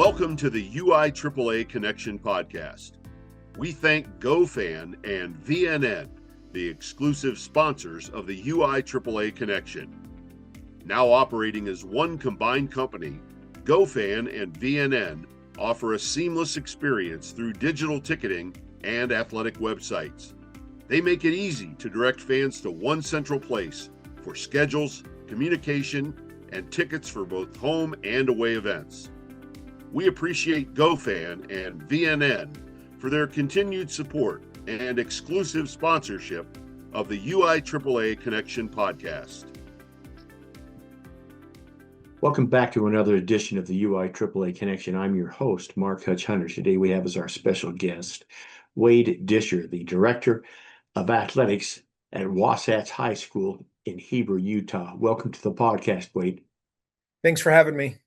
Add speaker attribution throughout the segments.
Speaker 1: Welcome to the UIAAA Connection podcast. We thank GoFan and VNN, the exclusive sponsors of the UIAAA Connection. Now operating as one combined company, GoFan and VNN offer a seamless experience through digital ticketing and athletic websites. They make it easy to direct fans to one central place for schedules, communication, and tickets for both home and away events. We appreciate GoFan and VNN for their continued support and exclusive sponsorship of the UIAAA Connection podcast.
Speaker 2: Welcome back to another edition of the UIAAA Connection. I'm your host, Mark Hutch Hunter. Today we have as our special guest, Wade Discher, the Director of Athletics at Wasatch High School in Heber, Utah. Welcome to the podcast, Wade.
Speaker 3: Thanks for having me.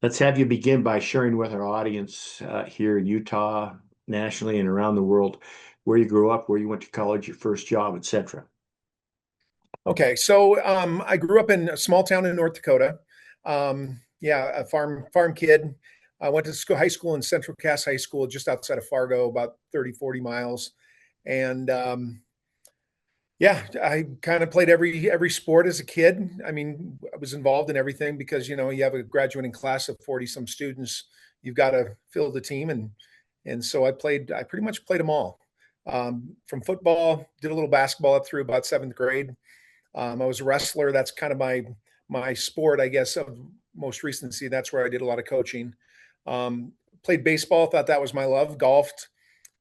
Speaker 2: Let's have you begin by sharing with our audience here in Utah, nationally, and around the world, where you grew up, where you went to college, your first job, etc.
Speaker 3: Okay, so I grew up in a small town in North Dakota. A farm kid. I went to high school in Central Cass High School, just outside of Fargo, about 30, 40 miles. And I kind of played every sport as a kid. I mean, I was involved in everything because, you have a graduating class of 40 some students. You've got to fill the team. And so I pretty much played them all. From football, did a little basketball up through about seventh grade. I was a wrestler. That's kind of my sport, I guess, of most recency. That's where I did a lot of coaching. Played baseball, thought that was my love. Golfed,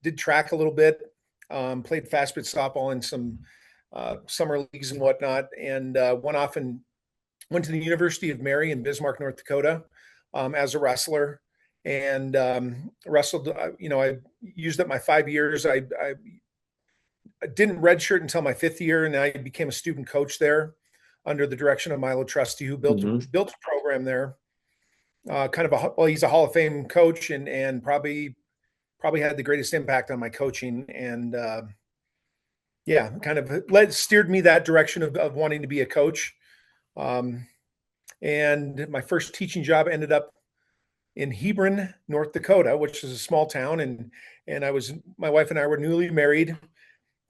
Speaker 3: did track a little bit. Played fast pitch softball in some summer leagues and whatnot, and went to the University of Mary in Bismarck, North Dakota, as a wrestler, and wrestled. I used up my 5 years. I didn't redshirt until my fifth year, and I became a student coach there under the direction of Milo Trusty, who built a program there. He's a Hall of Fame coach, and probably had the greatest impact on my coaching, and steered me that direction of wanting to be a coach. And my first teaching job ended up in Hebron, North Dakota, which is a small town. And my wife and I were newly married.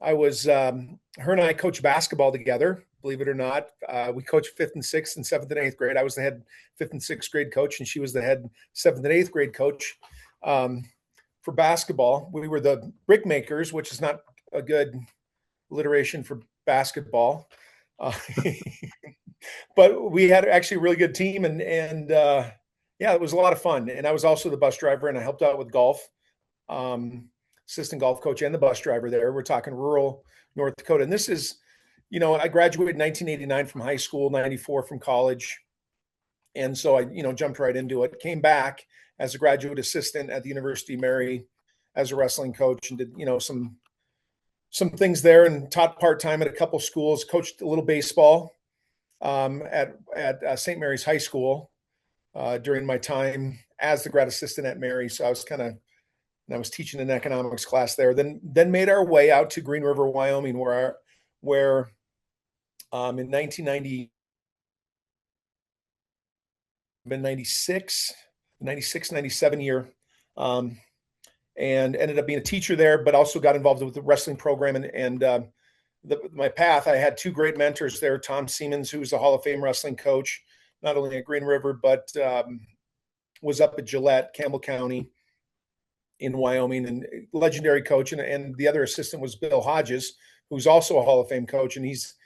Speaker 3: Her and I coached basketball together, believe it or not. We coached fifth and sixth and seventh and eighth grade. I was the head fifth and sixth grade coach, and she was the head seventh and eighth grade coach. For basketball, we were the Brickmakers, which is not a good alliteration for basketball. But we had actually a really good team, and it was a lot of fun. And I was also the bus driver, and I helped out with golf, assistant golf coach and the bus driver there. We're talking rural North Dakota. And this is, I graduated in 1989 from high school, 94 from college. And so I, jumped right into it, came back as a graduate assistant at the University of Mary as a wrestling coach, and did, some things there, and taught part-time at a couple schools, coached a little baseball at St. Mary's High School during my time as the grad assistant at Mary. So I was teaching an economics class there, then made our way out to Green River, Wyoming, where in 1990, been 96, 97 year, and ended up being a teacher there, but also got involved with the wrestling program. My path, I had two great mentors there, Tom Siemens, who was a Hall of Fame wrestling coach, not only at Green River, but was up at Gillette, Campbell County in Wyoming, and legendary coach. And the other assistant was Bill Hodges, who's also a Hall of Fame coach. And he's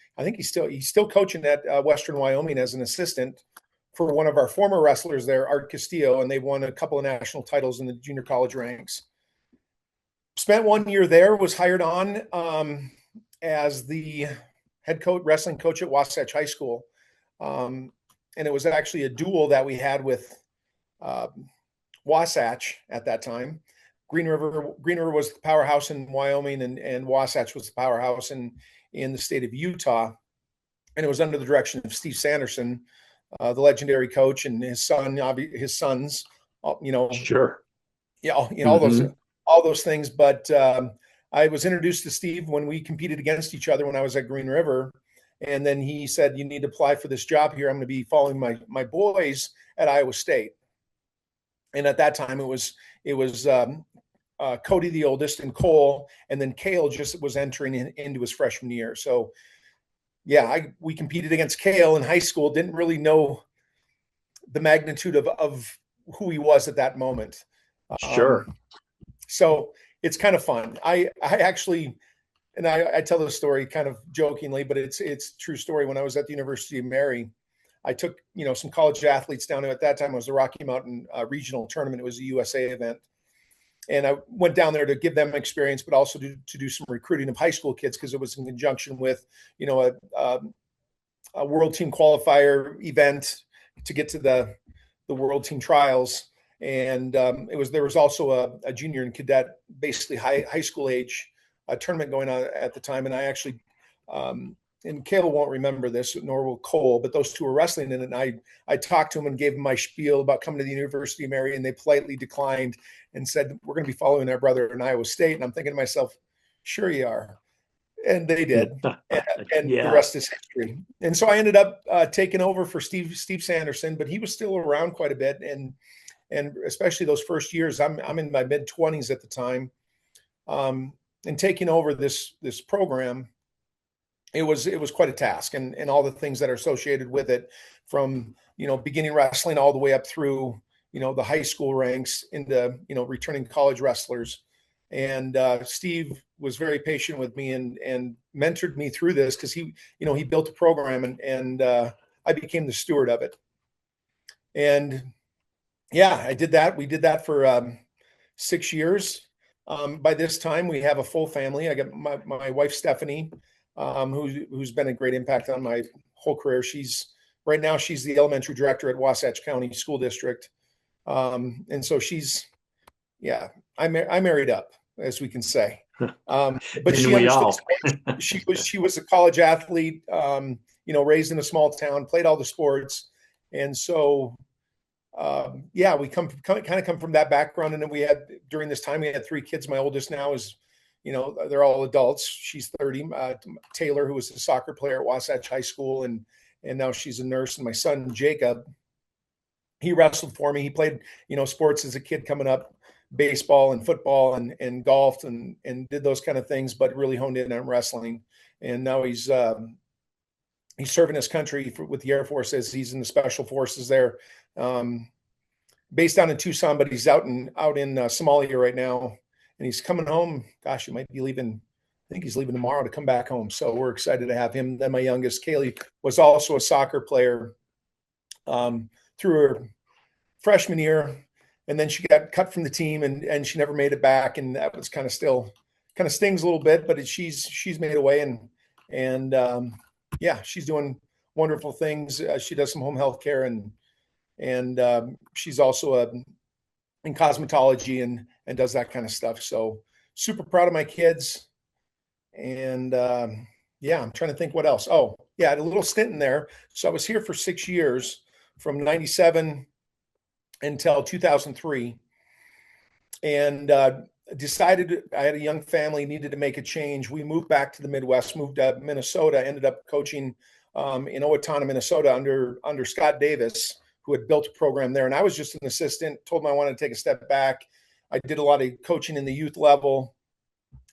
Speaker 3: still coaching at Western Wyoming as an assistant for one of our former wrestlers there, Art Castillo, and they won a couple of national titles in the junior college ranks. Spent 1 year there, was hired on as the head coach, wrestling coach at Wasatch High School. And it was actually a duel that we had with Wasatch at that time. Green River was the powerhouse in Wyoming, and Wasatch was the powerhouse in the state of Utah. And it was under the direction of Steve Sanderson, the legendary coach, and his sons,
Speaker 2: Sure.
Speaker 3: Yeah, all those things. But I was introduced to Steve when we competed against each other when I was at Green River. And then he said, "You need to apply for this job here. I'm going to be following my boys at Iowa State." And at that time it was Cody, the oldest, and Cole, and then Cale just was entering into his freshman year. So yeah, we competed against Cale in high school, didn't really know the magnitude of who he was at that moment.
Speaker 2: Sure.
Speaker 3: So it's kind of fun. I actually, and I tell this story kind of jokingly, but it's a true story. When I was at the University of Mary, I took, some college athletes down there. At that time, it was the Rocky Mountain regional tournament. It was a USA event. And I went down there to give them experience, but also to do some recruiting of high school kids, because it was in conjunction with, a world team qualifier event to get to the world team trials. And there was also a junior and cadet, basically high school age tournament going on at the time. And I actually, and Caleb won't remember this, nor will Cole, but those two were wrestling in it. And I talked to them and gave them my spiel about coming to the University of Mary, and they politely declined and said, we're going to be following their brother in Iowa State. And I'm thinking to myself, sure you are. And they did. And
Speaker 2: Yeah.
Speaker 3: The rest is history. And so I ended up taking over for Steve Sanderson, but he was still around quite a bit. And especially those first years, I'm in my mid-20s at the time, and taking over this program, it was quite a task, and all the things that are associated with it, from beginning wrestling all the way up through the high school ranks into returning college wrestlers. And Steve was very patient with me and mentored me through this, because he built a program, and I became the steward of it. And yeah, I did that. We did that for 6 years. By this time, we have a full family. I got my wife, Stephanie, who's been a great impact on my whole career. Right now she's the elementary director at Wasatch County School District. And so I married up, as we can say. But she understood. She was a college athlete, raised in a small town, played all the sports. And so, we come from that background. And then during this time, we had 3 kids. My oldest now is, they're all adults. She's 30. Taylor, who was a soccer player at Wasatch High School, and now she's a nurse. And my son, Jacob, he wrestled for me. He played, sports as a kid coming up, baseball and football and golf and did those kind of things, but really honed in on wrestling. And now he's serving his country with the Air Force, as he's in the special forces there, based down in Tucson, but he's out in Somalia right now. And he's coming home. Gosh, he might be leaving. I think he's leaving tomorrow to come back home. So we're excited to have him. Then my youngest, Kaylee, was also a soccer player through her freshman year. And then she got cut from the team, and she never made it back. And that was kind of stings a little bit, but she's made a way. And she's doing wonderful things. She does some home health care, and she's also in cosmetology and does that kind of stuff. So super proud of my kids. And I'm trying to think what else. Oh yeah, I had a little stint in there. So I was here for 6 years, from 97 until 2003, and decided I had a young family, needed to make a change. We moved back to the Midwest, moved to Minnesota, ended up coaching in Owatonna, Minnesota under Scott Davis, who had built a program there. And I was just an assistant, told him I wanted to take a step back. I did a lot of coaching in the youth level,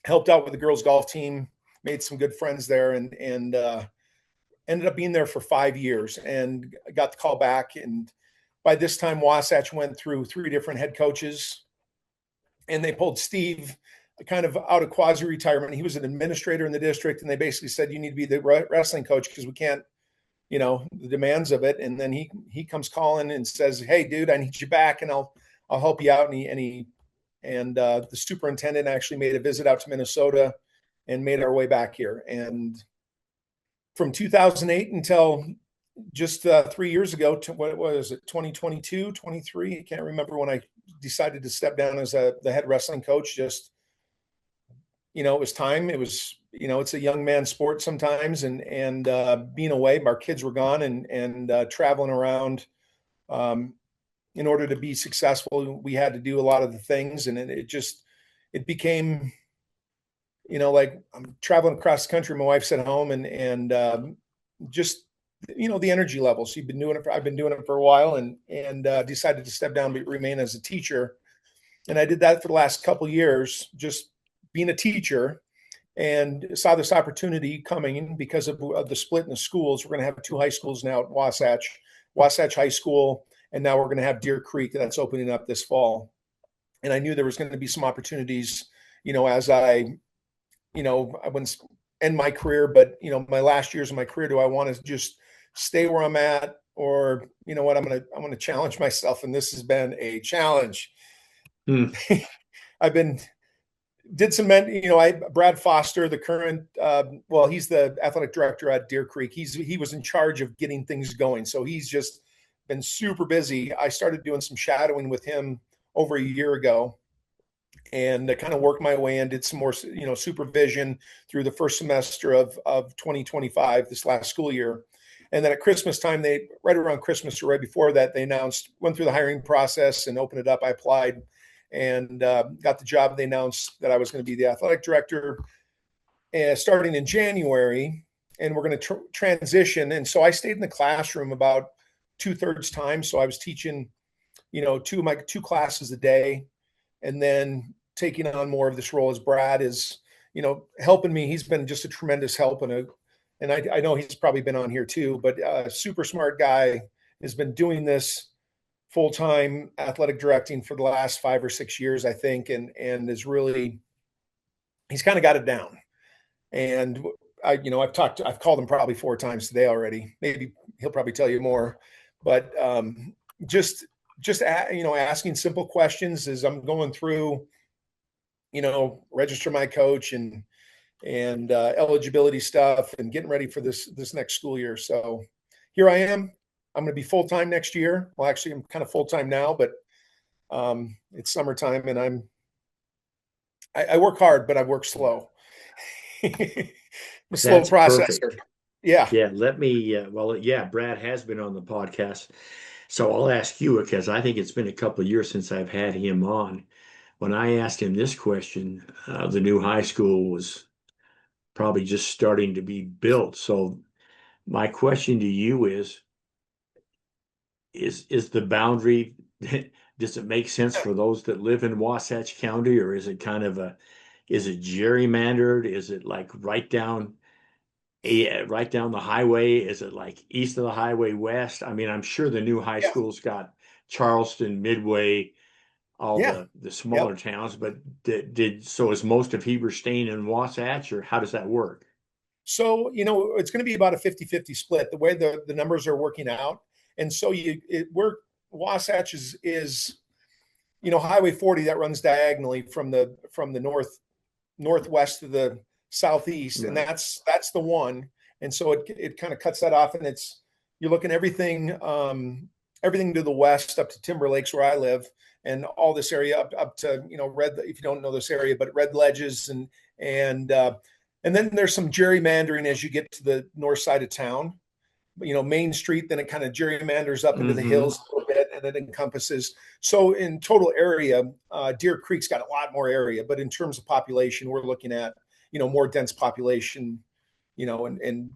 Speaker 3: helped out with the girls golf team, made some good friends there, and ended up being there for 5 years, and got the call back. And by this time, Wasatch went through 3 different head coaches, and they pulled Steve kind of out of quasi-retirement. He was an administrator in the district, and they basically said, you need to be the wrestling coach, because we can't, the demands of it. And then he comes calling and says, hey dude, I need you back, and I'll help you out. And the superintendent actually made a visit out to Minnesota and made our way back here. And from 2008 until just 3 years ago, to what was it, 2022, 23? I can't remember when I decided to step down as the head wrestling coach. Just, it was time. It was, it's a young man sport sometimes, and being away, our kids were gone, and traveling around. In order to be successful, we had to do a lot of the things, and it became, like I'm traveling across the country. My wife's at home, and just the energy levels. I've been doing it for a while, and decided to step down, but remain as a teacher. And I did that for the last couple of years, just being a teacher, and saw this opportunity coming because of the split in the schools. We're going to have 2 high schools now at Wasatch High School, and now we're going to have Deer Creek that's opening up this fall. And I knew there was going to be some opportunities, as I wouldn't end my career, but my last years of my career, do I want to just stay where I'm at, or what, I'm going to challenge myself, and this has been a challenge. I've been did some Brad Foster, the current he's the athletic director at Deer Creek. He was in charge of getting things going, so he's just been super busy. I started doing some shadowing with him over a year ago, and I kind of worked my way in, did some more supervision through the first semester of 2025, this last school year. And then at Christmas time, right around Christmas or right before that, they went through the hiring process and opened it up. I applied and got the job. They announced that I was going to be the athletic director starting in January, and we're going to transition. And so I stayed in the classroom about 2/3 time. So I was teaching, 2 classes a day, and then taking on more of this role as Brad is, helping me. He's been just a tremendous help, and I know he's probably been on here too, but a super smart guy, has been doing this full-time athletic directing for the last 5 or 6 years, I think, and is really, he's kind of got it down. And I've called him probably 4 times today already. Maybe he'll probably tell you more, but just asking simple questions as I'm going through, register my coach and eligibility stuff, and getting ready for this next school year. So here I am. I'm going to be full-time next year. Well, actually, I'm kind of full-time now, but it's summertime, and I work hard, but I work slow. I'm a slow processor.
Speaker 2: Perfect.
Speaker 3: Yeah.
Speaker 2: Yeah. Let me, Brad has been on the podcast. So I'll ask you, because I think it's been a couple of years since I've had him on. When I asked him this question, the new high school was probably just starting to be built. So my question to you is the boundary, does it make sense for those that live in Wasatch County, or is it kind of is it gerrymandered? Is it like right down the highway? Is it like east of the highway west? I mean, I'm sure the new high school's got Charleston, Midway, all the smaller towns, but so is most of Heber staying in Wasatch, or how does that work?
Speaker 3: So, it's going to be about a 50-50 split, the way the numbers are working out. And so Wasatch is Highway 40 that runs diagonally from the northwest to the southeast, right. And that's the one. And so it kind of cuts that off, and you're looking everything to the west up to Timber Lakes, where I live, and all this area up to if you don't know this area, but Red Ledges, and then there's some gerrymandering as you get to the north side of town. Main Street, then it kind of gerrymanders up into the hills a little bit, and it encompasses. So in total area, Deer Creek's got a lot more area, but in terms of population, we're looking at, more dense population, and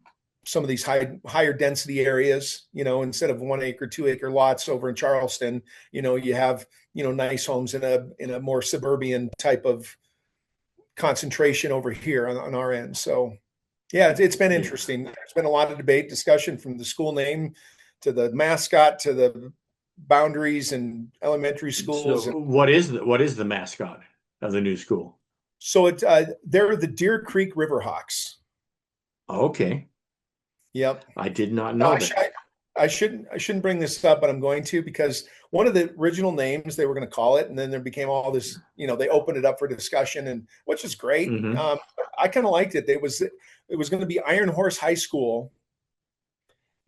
Speaker 3: some of these higher density areas, instead of 1 acre, 2 acre lots over in Charleston, you have, nice homes in a more suburban type of concentration over here on our end. So yeah, it's been interesting. There's been a lot of debate, discussion, from the school name to the mascot to the boundaries and elementary schools.
Speaker 2: So what is the mascot of the new school?
Speaker 3: So they're the Deer Creek Riverhawks.
Speaker 2: Okay.
Speaker 3: Yep.
Speaker 2: I did not know that.
Speaker 3: I shouldn't bring this up, but I'm going to, because one of the original names they were going to call it, and then there became all this, they opened it up for discussion, and which is great. Mm-hmm. I kind of liked it. It was going to be Iron Horse High School,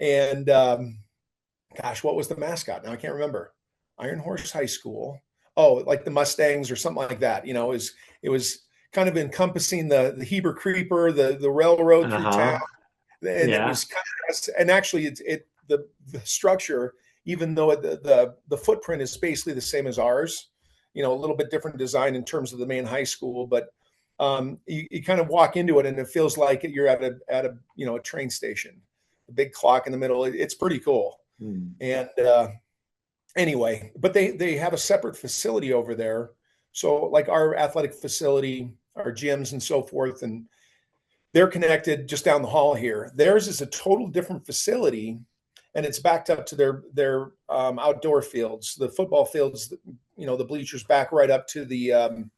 Speaker 3: and what was the mascot? Now I can't remember. Iron Horse High School. Oh, like the Mustangs or something like that. It was kind of encompassing the Heber Creeper, the railroad through town, and it was kind of, and actually the structure, even though the footprint is basically the same as ours, a little bit different design in terms of the main high school, but you kind of walk into it and it feels like you're at a train station. the big clock in the middle. It's pretty cool. And anyway, but they have a separate facility over there. So like our athletic facility, our gyms and so forth, and they're connected just down the hall here. Theirs is a total different facility, and it's backed up to their outdoor fields, the football fields. The bleachers back right up to the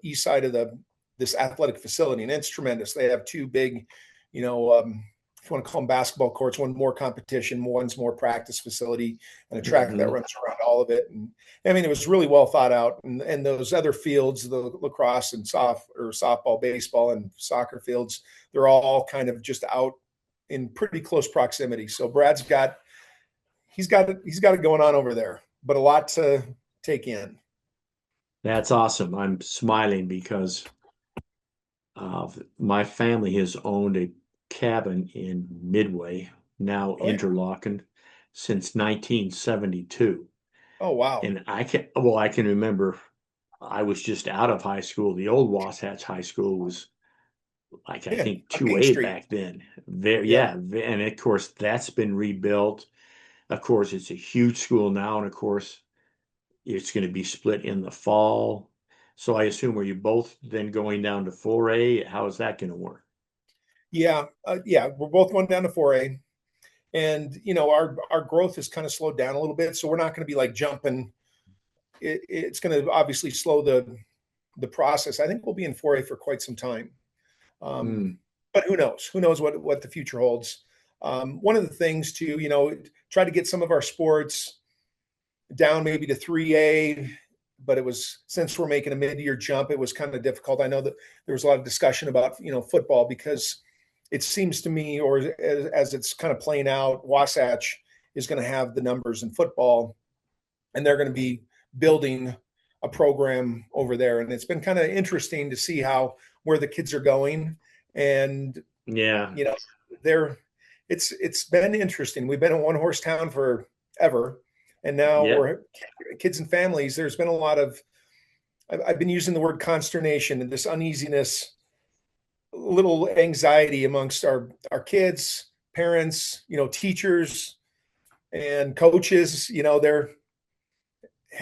Speaker 3: east side of this athletic facility, and it's tremendous. They have two big, if you want to call them basketball courts, one more competition, one's more practice facility, and a track that runs around all of it. And I mean, it was really well thought out. And those other fields, the lacrosse and softball, baseball, and soccer fields, they're all kind of just out in pretty close proximity. So Brad's got it going on over there, but a lot to take in.
Speaker 2: That's awesome. I'm smiling because my family has owned a cabin in Midway, now Interlaken, since 1972.
Speaker 3: Oh, wow.
Speaker 2: And I can remember I was just out of high school. The old Wasatch High School was like, I think 2A back then. And of course that's been rebuilt. Of course, it's a huge school now, and of course it's going to be split in the fall. So I assume, are you both then going down to 4A? How is that going to work?
Speaker 3: Yeah, we're both going down to 4A, and our growth has kind of slowed down a little bit, so we're not going to be like jumping. It's going to obviously slow the process. I think we'll be in 4A for quite some time, but who knows? Who knows what the future holds? One of the things to try to get some of our sports down maybe to 3A. But it was, since we're making a mid-year jump, it was kind of difficult. I know that there was a lot of discussion about, football, because it seems to me, or as it's kind of playing out, Wasatch is going to have the numbers in football, and they're going to be building a program over there. And it's been kind of interesting to see where the kids are going. And it's been interesting. We've been a one-horse town forever. And now we're kids and families. There's been a lot of, I've been using the word consternation and this uneasiness, little anxiety amongst our kids, parents, teachers and coaches. They're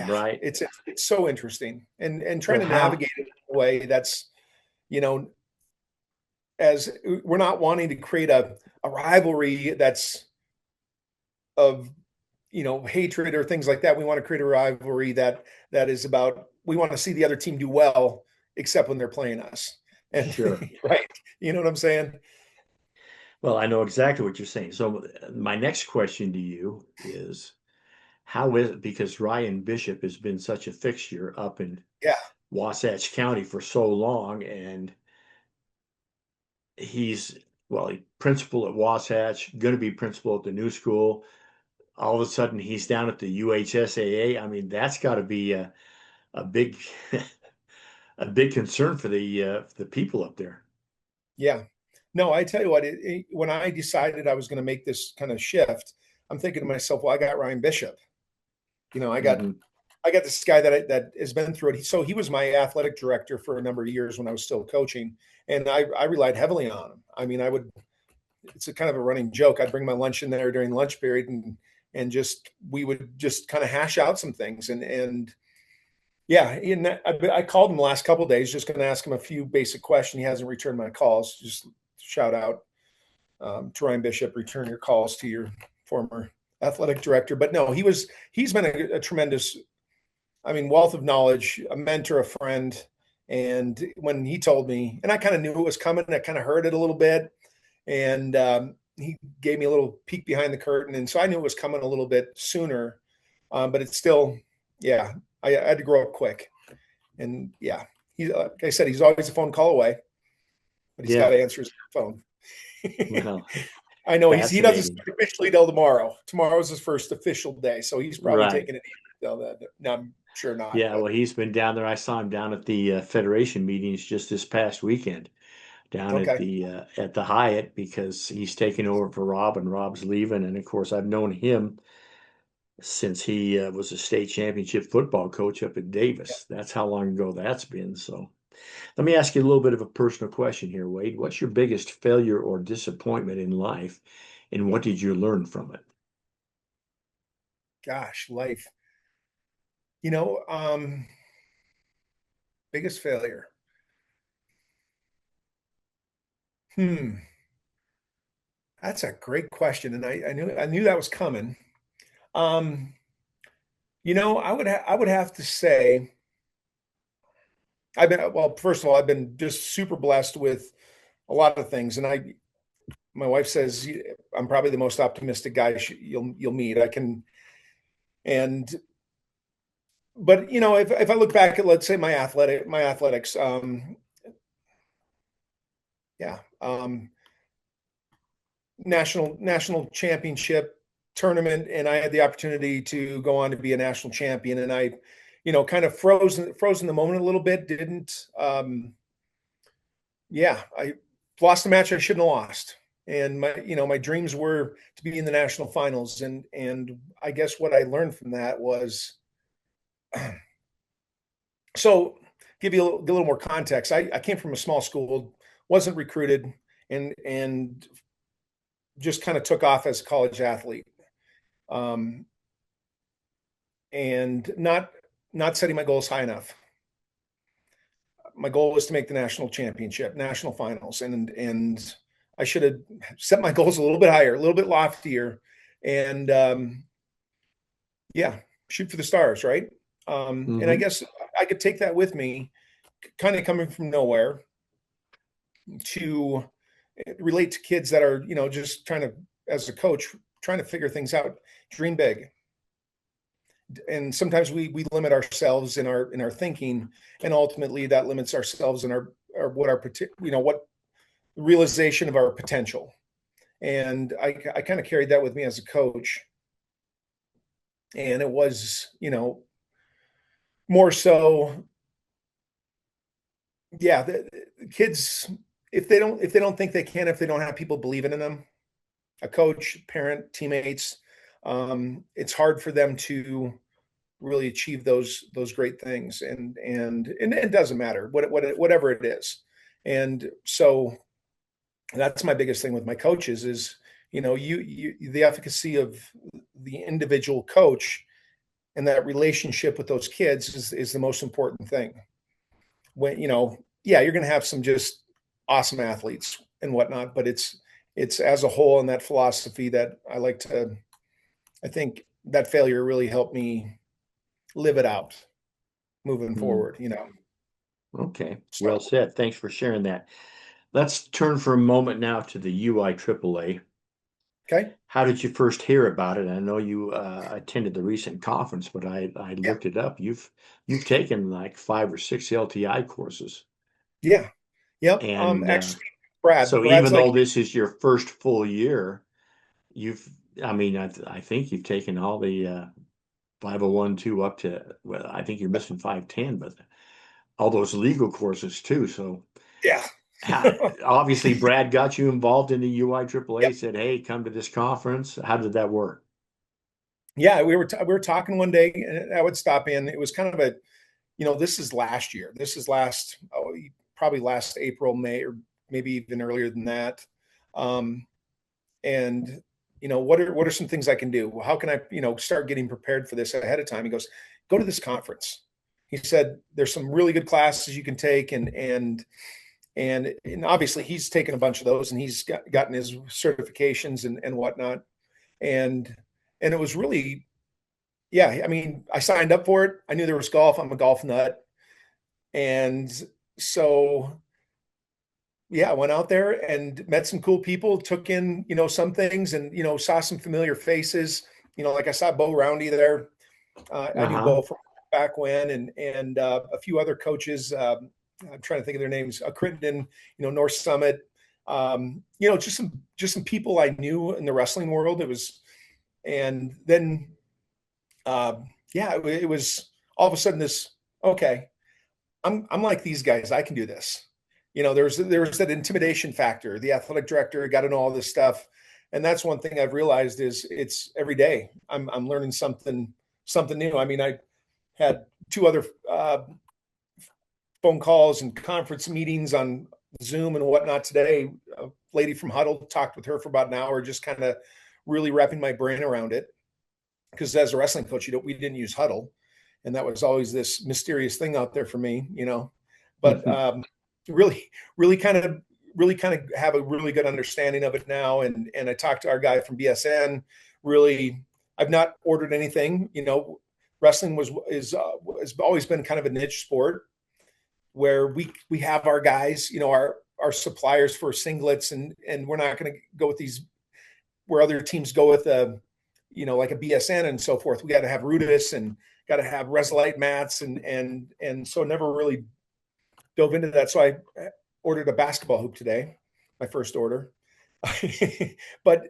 Speaker 2: right.
Speaker 3: It's so interesting, and trying to navigate it in a way that's, as we're not wanting to create a rivalry that's of hatred or things like that. We want to create a rivalry that is about, we want to see the other team do well, except when they're playing us. And
Speaker 2: sure.
Speaker 3: Right. You know what I'm saying?
Speaker 2: Well, I know exactly what you're saying. So my next question to you is, how is it, because Ryan Bishop has been such a fixture up in Wasatch County for so long, and he's principal at Wasatch, going to be principal at the new school. All of a sudden he's down at the UHSAA. I mean, that's got to be a big a big concern for the people up there.
Speaker 3: Yeah. No, I tell you what, when I decided I was going to make this kind of shift, I'm thinking to myself, well, I got Ryan Bishop. I got this guy that has been through it. So he was my athletic director for a number of years when I was still coaching, and I relied heavily on him. I mean, it's a kind of a running joke. I'd bring my lunch in there during lunch period, and we would just kind of hash out some things. And I called him the last couple of days, just going to ask him a few basic questions. He hasn't returned my calls. Just shout out to Ryan Bishop, return your calls to your former athletic director. But no, he's been a tremendous, wealth of knowledge, a mentor, a friend. And when he told me, and I kind of knew it was coming, I kind of heard it a little bit, and he gave me a little peek behind the curtain. And so I knew it was coming a little bit sooner, but it's still, I had to grow up quick. And like I said, he's always a phone call away, but he's got to answer his phone.
Speaker 2: Well,
Speaker 3: I know he doesn't start officially till tomorrow. Tomorrow's his first official day, so he's probably taking it easy till that. No, I'm sure not.
Speaker 2: Yeah, well, he's been down there. I saw him down at the Federation meetings just this past weekend, down at the Hyatt, because he's taking over for Rob, and Rob's leaving. And of course, I've known him since he was a state championship football coach up at Davis. That's how long ago that's been. So Let me ask you a little bit of a personal question here, Wade. What's your biggest failure or disappointment in life, and what did you learn from it?
Speaker 3: Gosh, life. Biggest failure. That's a great question, and I knew that was coming. Um, I would have to say first of all, I've been just super blessed with a lot of things, and my wife says I'm probably the most optimistic guy you'll meet. And but if I look back at, let's say, my athletics, yeah, national championship tournament, and I had the opportunity to go on to be a national champion, and I, kind of frozen the moment a little bit. Didn't, yeah, I lost the match I shouldn't have lost, and my dreams were to be in the national finals, and I guess what I learned from that was, so give you a little more context. I came from a small school, wasn't recruited, and just kind of took off as a college athlete, and not setting my goals high enough. My goal was to make the national championship, national finals, and I should have set my goals a little bit higher, a little bit loftier, and yeah, shoot for the stars, right? And I guess I could take that with me, kind of coming from nowhere, to relate to kids that are, just trying to, as a coach, trying to figure things out. Dream big. And sometimes we limit ourselves in our thinking, and ultimately that limits ourselves in our what realization of our potential. And I kind of carried that with me as a coach, and it was, more so, yeah, the kids, if they don't think they can, if they don't have people believing in them, a coach, parent, teammates, it's hard for them to really achieve those great things, and it doesn't matter whatever it is. And so that's my biggest thing with my coaches is, the efficacy of the individual coach and that relationship with those kids is the most important thing. When, yeah, you're going to have some just awesome athletes and whatnot, but it's as a whole, and that philosophy that I think that failure really helped me live it out moving forward,
Speaker 2: Okay,
Speaker 3: So,
Speaker 2: well said. Thanks for sharing that. Let's turn for a moment now to the UIAAA.
Speaker 3: okay.
Speaker 2: How did you first hear about it? I know you attended the recent conference, but I
Speaker 3: Yeah.
Speaker 2: looked it up. You've taken like 5 or 6 LTI courses,
Speaker 3: Yeah. Yep.
Speaker 2: and
Speaker 3: Actually,
Speaker 2: so
Speaker 3: Brad's
Speaker 2: even
Speaker 3: like,
Speaker 2: though this is your first full year, you've I mean I think you've taken all the 501(2) up to, well, I think you're missing 510, but all those legal courses too. So
Speaker 3: yeah.
Speaker 2: obviously Brad got you involved in the UIAAA,
Speaker 3: Yep.
Speaker 2: said, "Hey, come to this conference." How did that work?
Speaker 3: Yeah, we were talking one day, and I would stop in. It was kind of a, this is last year. This is probably last April, May, or maybe even earlier than that. And what are some things I can do? How can I, start getting prepared for this ahead of time? He goes, go to this conference. He said, there's some really good classes you can take, and obviously he's taken a bunch of those, and he's gotten his certifications and whatnot. And it was really, yeah, I mean, I signed up for it. I knew there was golf. I'm a golf nut. And so, yeah, I went out there and met some cool people, took in, some things, and, saw some familiar faces. Like I saw Bo Roundy there. I knew
Speaker 2: Uh-huh.
Speaker 3: Bo from back when, and a few other coaches. I'm trying to think of their names. Crittenden, North Summit. Just some people I knew in the wrestling world. It was, and then, yeah, it was all of a sudden this. Okay, I'm like these guys. I can do this. There was that intimidation factor. The athletic director got to know all this stuff, and that's one thing I've realized is it's every day I'm learning something new. I mean, I had two other phone calls and conference meetings on Zoom and whatnot today. A lady from Huddle, talked with her for about an hour, just kind of really wrapping my brain around it. Because as a wrestling coach, we didn't use Huddle, and that was always this mysterious thing out there for me, But really, really kind of have a really good understanding of it now. And I talked to our guy from BSN. Really, I've not ordered anything. Wrestling has always been kind of a niche sport where we have our guys, our suppliers for singlets, and we're not going to go with these where other teams go with like a BSN and so forth. We got to have Rudis and got to have Resolite mats, and so never really dove into that. So I ordered a basketball hoop today, my first order. But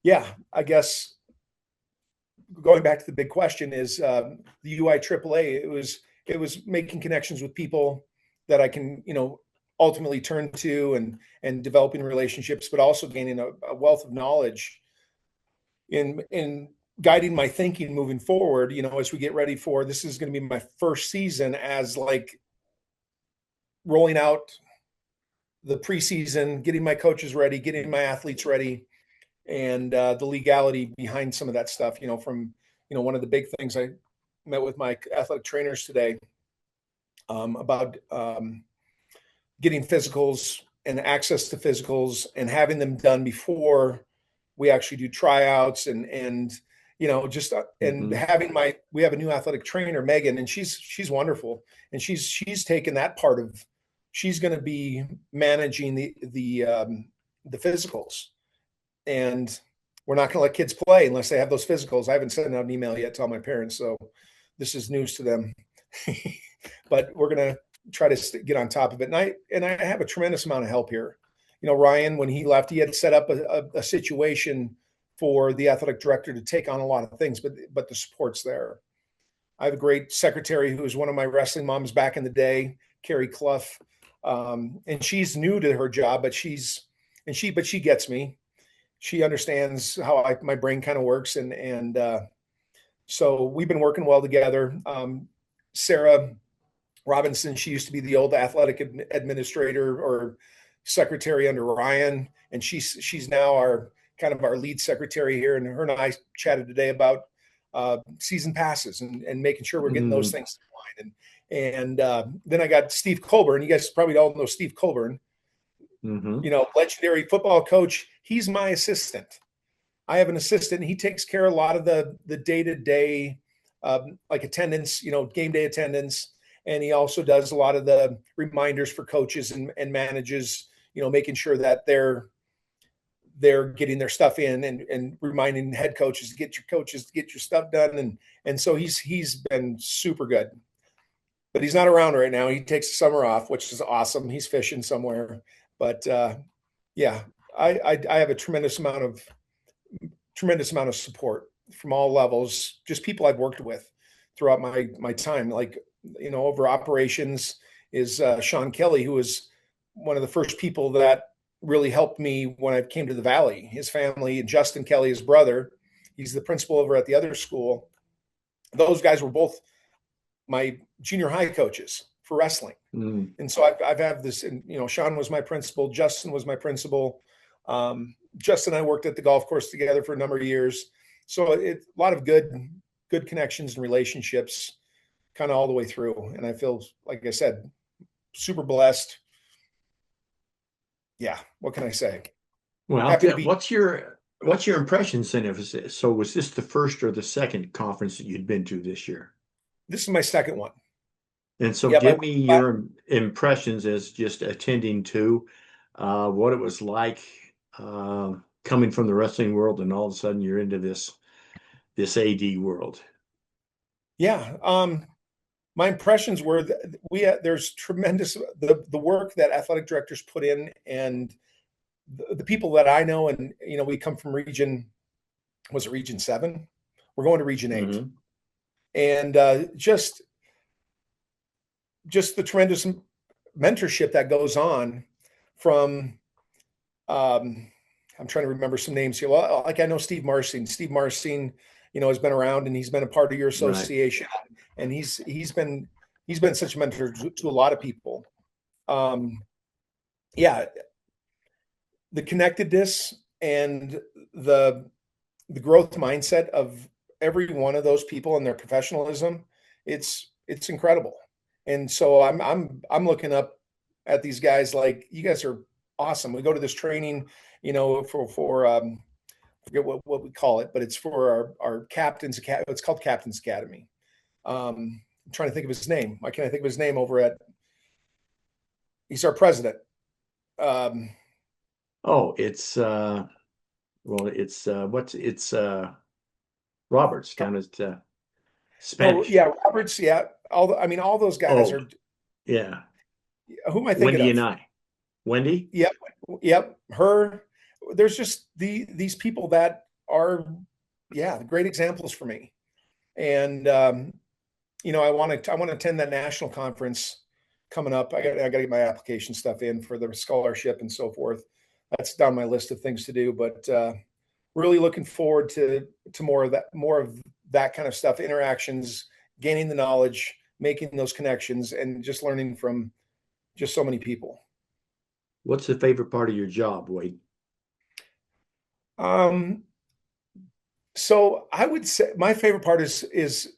Speaker 3: yeah, I guess going back to the big question is the UIAAA. It was making connections with people that I can ultimately turn to and developing relationships, but also gaining a wealth of knowledge in guiding my thinking moving forward, as we get ready for, this is going to be my first season as like rolling out the preseason, getting my coaches ready, getting my athletes ready, and the legality behind some of that stuff, from, one of the big things I met with my athletic trainers today about getting physicals and access to physicals and having them done before we actually do tryouts and having we have a new athletic trainer, Megan, and she's wonderful. And she's taken that part of, she's going to be managing the physicals, and we're not going to let kids play unless they have those physicals. I haven't sent out an email yet to all my parents, so this is news to them, but we're going to try to get on top of it. And I have a tremendous amount of help here. Ryan, when he left, he had set up a situation for the athletic director to take on a lot of things, but the support's there. I have a great secretary who was one of my wrestling moms back in the day, Carrie Clough, and she's new to her job, but she gets me. She understands how my brain kind of works, and so we've been working well together. Sarah Robinson, she used to be the old athletic administrator or secretary under Ryan, and she's now our lead secretary here. And her and I chatted today about season passes and making sure we're getting those things in line. And then I got Steve Colburn. You guys probably all know Steve Colburn, legendary football coach. He's my assistant. I have an assistant, and he takes care of a lot of the day-to-day like attendance, game day attendance. And he also does a lot of the reminders for coaches and manages, making sure that they're getting their stuff in and reminding head coaches to get your stuff done. And so he's been super good, but he's not around right now. He takes the summer off, which is awesome. He's fishing somewhere, but yeah, I have a tremendous amount of support from all levels, just people I've worked with throughout my time. Like, over operations is Sean Kelly, who was one of the first people that really helped me when I came to the Valley. His family, and Justin Kelly, his brother, he's the principal over at the other school. Those guys were both my junior high coaches for wrestling. And so I've had this, and Sean was my principal, Justin was my principal. Justin and I worked at the golf course together for a number of years. So a lot of good connections and relationships kind of all the way through. And I feel, like I said, super blessed. Yeah. What can I say?
Speaker 2: Well, what's your impression, Senator? So was this the first or the second conference that you'd been to this year?
Speaker 3: This is my second one.
Speaker 2: And so give me your impressions as just attending to what it was like coming from the wrestling world, and all of a sudden you're into this AD world.
Speaker 3: Yeah. My impressions were that there's tremendous, the work that athletic directors put in, and the people that I know, and, we come from region 7? We're going to region 8. And just the tremendous mentorship that goes on from, I'm trying to remember some names here. Well, like I know Steve Marcin. Steve Marcin, has been around, and he's been a part of your association. Right. And he's been he's been such a mentor to a lot of people. Yeah, the connectedness and the growth mindset of every one of those people and their professionalism, it's incredible. And so I'm looking up at these guys like, you guys are awesome. We go to this training, for I forget what we call it, but it's for our captains academy. It's called Captain's Academy. I'm trying to think of his name. Why can't I think of his name over at, he's our president.
Speaker 2: Oh, it's Roberts down at Spanish.
Speaker 3: Yeah, Roberts. Yeah. All those guys
Speaker 2: Oh,
Speaker 3: are,
Speaker 2: yeah.
Speaker 3: who am I thinking
Speaker 2: Wendy
Speaker 3: of?
Speaker 2: and I. Wendy?
Speaker 3: Yep. Yep. Her, there's just these people that are, yeah, great examples for me. And, I want to attend that national conference coming up. I got to get my application stuff in for the scholarship and so forth. That's down my list of things to do, but, really looking forward to more of that kind of stuff, interactions, gaining the knowledge, making those connections, and just learning from just so many people.
Speaker 2: What's the favorite part of your job, Wade?
Speaker 3: So I would say my favorite part is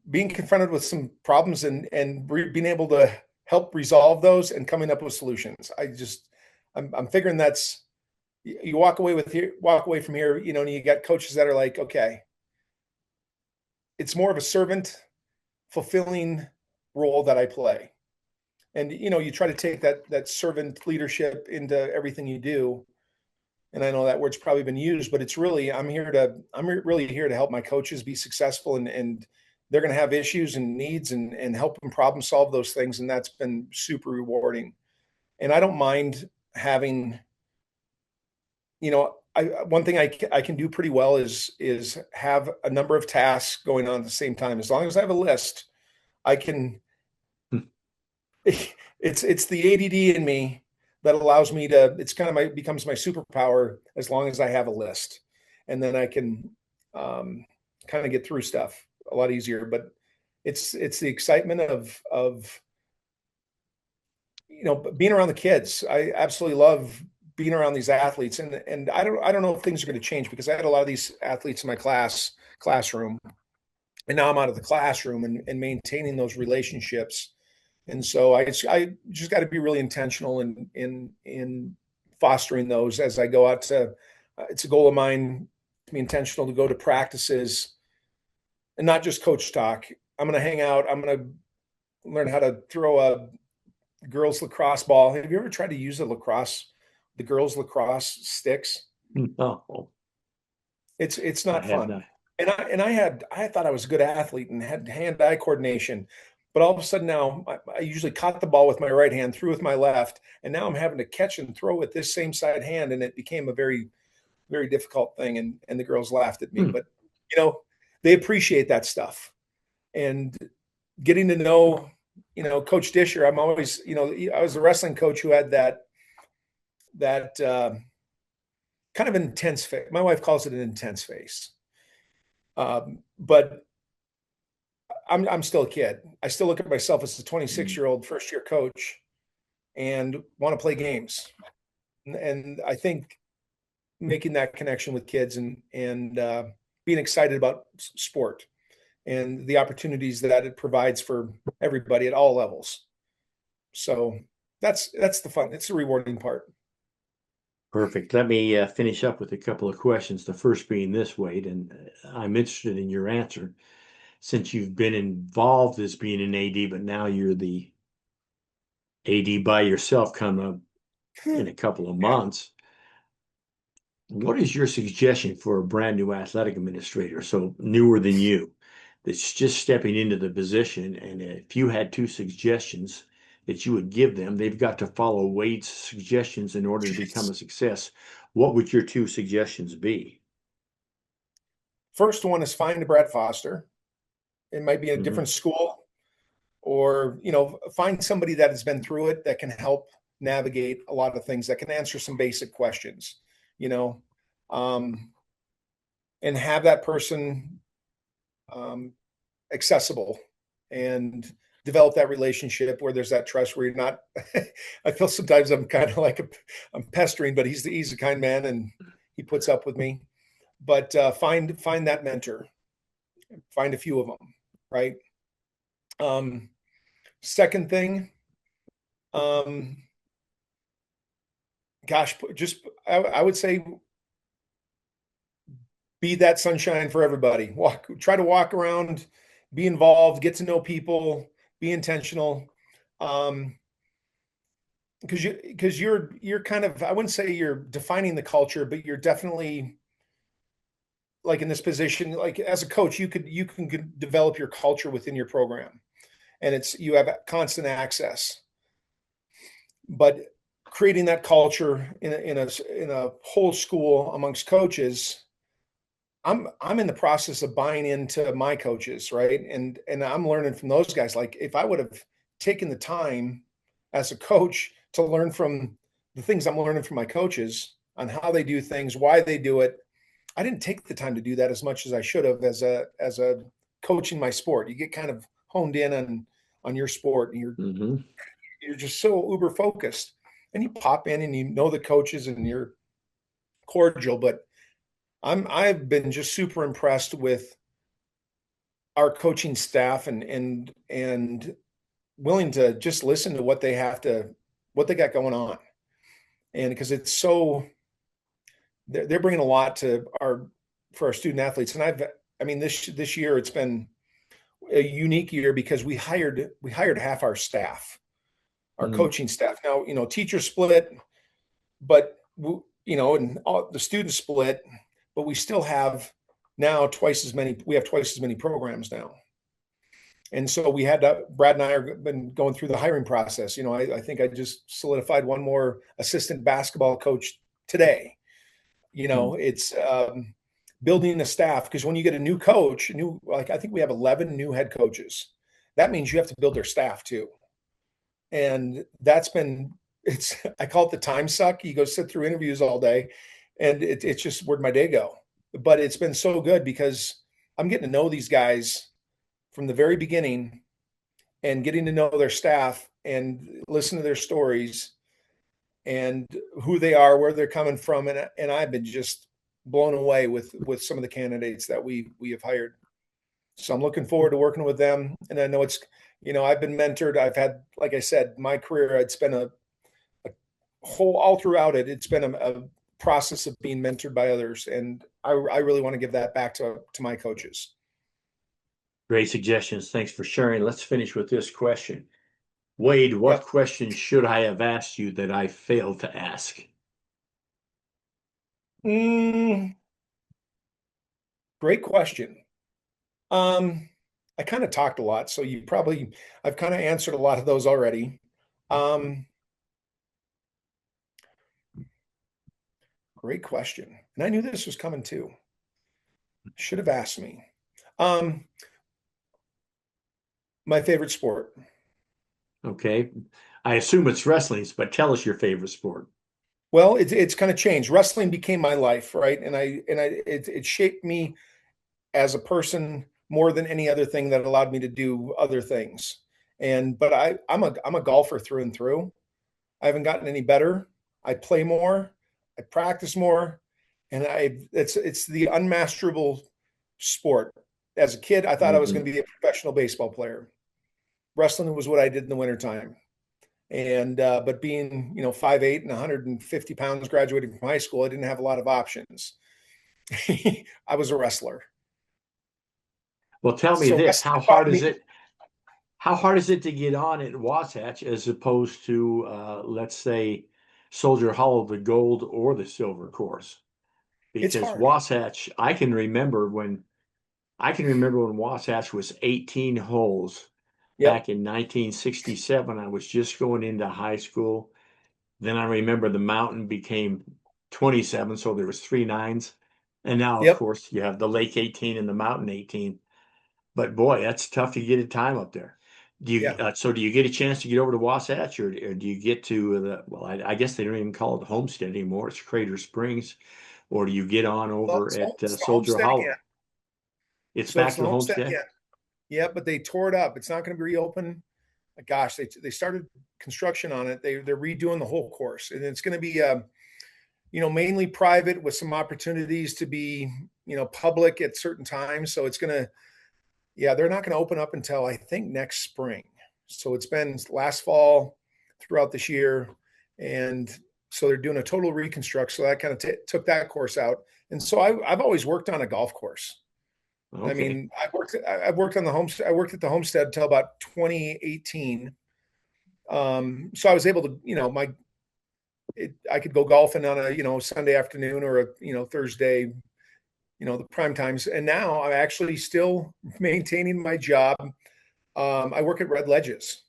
Speaker 3: being confronted with some problems and being able to help resolve those and coming up with solutions. I'm figuring that's, you walk away from here, and you got coaches that are like, okay, it's more of a servant fulfilling role that I play. And, you try to take that servant leadership into everything you do. And I know that word's probably been used, but it's really, I'm really here to help my coaches be successful, and they're going to have issues and needs, and help them problem solve those things. And that's been super rewarding. And I don't mind having, one thing I can do pretty well is have a number of tasks going on at the same time. As long as I have a list, I can, it's the ADD in me that allows me to, it's kind of becomes my superpower as long as I have a list, and then I can kind of get through stuff a lot easier. But it's the excitement of being around the kids. I absolutely love being around these athletes, and I don't know if things are going to change, because I had a lot of these athletes in my classroom, and now I'm out of the classroom and maintaining those relationships. And so I just got to be really intentional in fostering those as I go out to. It's a goal of mine to be intentional to go to practices and not just coach talk. I'm going to hang out. I'm going to learn how to throw a girls lacrosse ball. Have you ever tried to use the girls lacrosse sticks?
Speaker 2: No,
Speaker 3: It's not
Speaker 2: I have
Speaker 3: fun.
Speaker 2: not.
Speaker 3: And I thought I was a good athlete and had hand-eye coordination. But all of a sudden now, I usually caught the ball with my right hand, threw with my left, and now I'm having to catch and throw with this same side hand, and it became a very, very difficult thing. And the girls laughed at me, but they appreciate that stuff. And getting to know, Coach Discher, I'm always, I was a wrestling coach who had that kind of intense face. My wife calls it an intense face, but I'm still a kid. I still look at myself as a 26-year-old first-year coach and want to play games. And I think making that connection with kids and being excited about sport and the opportunities that it provides for everybody at all levels. So that's the fun. It's the rewarding part.
Speaker 2: Perfect. Let me finish up with a couple of questions. The first being this, Wade, and I'm interested in your answer. Since you've been involved as being an AD, but now you're the AD by yourself coming up in a couple of months, what is your suggestion for a brand new athletic administrator, so newer than you, that's just stepping into the position? And if you had two suggestions that you would give them, they've got to follow Wade's suggestions in order to become a success. What would your two suggestions be?
Speaker 3: First one is find a Brett Foster. It might be a different school, or, find somebody that has been through it that can help navigate a lot of things, that can answer some basic questions, and have that person accessible and develop that relationship where there's that trust where you're not, I feel sometimes I'm kind of like, I'm pestering, but he's a kind man and he puts up with me. But find that mentor, find a few of them, right? Second thing, gosh, I would say be that sunshine for everybody. Try to walk around, be involved, get to know people, be intentional. Because you're kind of, I wouldn't say you're defining the culture, but you're definitely like in this position, like as a coach, you can develop your culture within your program, and you have constant access. But creating that culture in a whole school amongst coaches, I'm in the process of buying into my coaches, right? And I'm learning from those guys. Like if I would have taken the time as a coach to learn from the things I'm learning from my coaches on how they do things, why they do it, I didn't take the time to do that as much as I should have as a coach in my sport. You get kind of honed in on your sport, and you're just so uber focused, and you pop in and you know the coaches and you're cordial. But I've been just super impressed with our coaching staff and willing to just listen to what they got going on. And because it's so, they're bringing a lot for our student athletes. And I mean, this year it's been a unique year because we hired half our staff, our coaching staff. Now, teachers split, but and all the students split, but we still have now twice as many programs now. And so Brad and I have been going through the hiring process. I think I just solidified one more assistant basketball coach today. It's building a staff, because when you get a new coach, I think we have 11 new head coaches. That means you have to build their staff too. And I call it the time suck. You go sit through interviews all day, and it's just where'd my day go? But it's been so good because I'm getting to know these guys from the very beginning and getting to know their staff and listen to their stories and who they are, where they're coming from. And I've been just blown away with some of the candidates that we have hired. So I'm looking forward to working with them. And I know I've been mentored. I've had, like I said, my career, it's been all throughout it, it's been a process of being mentored by others. And I really want to give that back to my coaches.
Speaker 2: Great suggestions. Thanks for sharing. Let's finish with this question. Wade, what question should I have asked you that I failed to ask?
Speaker 3: Great question. I kind of talked a lot, so I've kind of answered a lot of those already. Great question. And I knew this was coming too. Should have asked me. My favorite sport.
Speaker 2: Okay. I assume it's wrestling, but tell us your favorite sport.
Speaker 3: Well, it's kind of changed. Wrestling became my life, right? And it shaped me as a person more than any other thing that allowed me to do other things. But I'm a golfer through and through. I haven't gotten any better. I play more, I practice more, and it's the unmasterable sport. As a kid, I thought I was going to be a professional baseball player. Wrestling was what I did in the wintertime. And but being 5'8" and 150 pounds, graduating from high school, I didn't have a lot of options. I was a wrestler.
Speaker 2: Well, tell me this: how hard is it? How hard is it to get on at Wasatch as opposed to, let's say, Soldier Hollow, the gold or the silver course? Because Wasatch, I can remember when Wasatch was 18 holes. Back in 1967, I was just going into high school. Then I remember the mountain became 27, so there was 3 nines. And now, of course, you have the Lake 18 and the Mountain 18. But boy, that's tough to get a time up there. So do you get a chance to get over to Wasatch, or do you get to I guess they don't even call it Homestead anymore. It's Crater Springs. Or do you get on over at Soldier Hollow? It's back to Homestead?
Speaker 3: Yeah, but they tore it up. It's not going to be reopened. gosh, they started construction on it. They're redoing the whole course, and it's going to be mainly private with some opportunities to be public at certain times. So it's going to, they're not going to open up until I think next spring. So it's been last fall throughout this year, and so they're doing a total reconstruct. So that kind of took that course out. And so I've always worked on a golf course. Okay. I mean, I worked on the homestead. I worked at the homestead until about 2018. So I was able to, I could go golfing on a, Sunday afternoon or a, Thursday, the prime times. And now I'm actually still maintaining my job. I work at Red Ledges.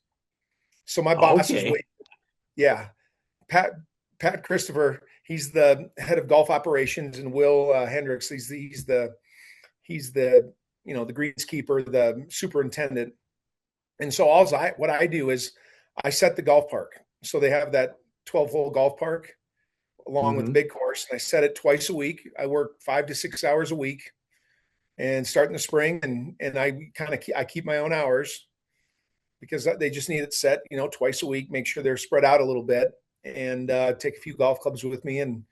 Speaker 3: So my boss is Pat Christopher. He's the head of golf operations, and Will Hendricks. He's the the greenskeeper, the superintendent. And so what I do is I set the golf park. So they have that 12-hole golf park along with the big course, and I set it twice a week. I work 5 to 6 hours a week, and start in the spring, and I keep my own hours because they just need it set, twice a week, make sure they're spread out a little bit, and take a few golf clubs with me and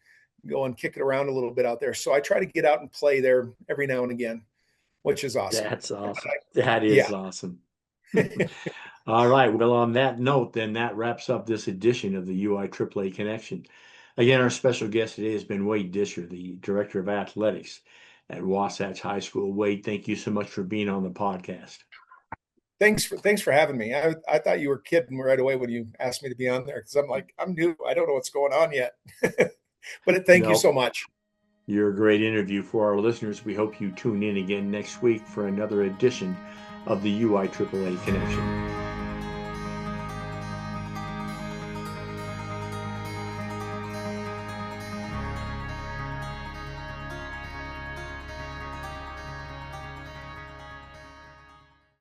Speaker 3: go and kick it around a little bit out there. So I try to get out and play there every now and again, which is awesome.
Speaker 2: That's awesome. That is awesome. All right. Well, on that note, then that wraps up this edition of the UIAAA Connection. Again, our special guest today has been Wade Discher, the Director of Athletics at Wasatch High School. Wade, thank you so much for being on the podcast.
Speaker 3: Thanks for having me. I thought you were kidding right away when you asked me to be on there, because I'm like, I'm new. I don't know what's going on yet. But thank you so much.
Speaker 2: You're a great interview for our listeners. We hope you tune in again next week for another edition of the UIAAA Connection.